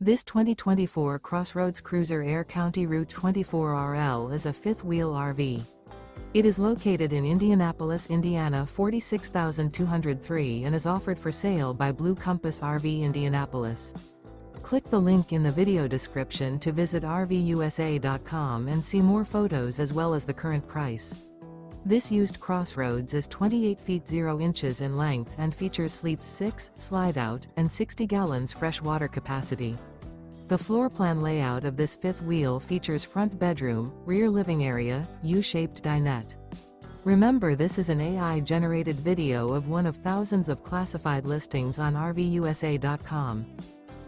This 2024 CrossRoads Cruiser Aire CR24RL is a fifth-wheel RV. It is located in Indianapolis, Indiana 46203 and is offered for sale by Blue Compass RV Indianapolis. Click the link in the video description to visit RVUSA.com and see more photos as well as the current price. This used CrossRoads is 28 feet 0 inches in length and features sleeps 6, Slideout, and 60 gallons fresh water capacity. The floor plan layout of this fifth wheel features front bedroom, rear living area, U-shaped dinette. Remember, this is an AI-generated video of one of thousands of classified listings on RVUSA.com.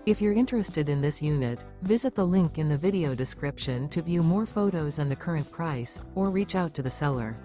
If you're interested in this unit, visit the link in the video description to view more photos and the current price, or reach out to the seller.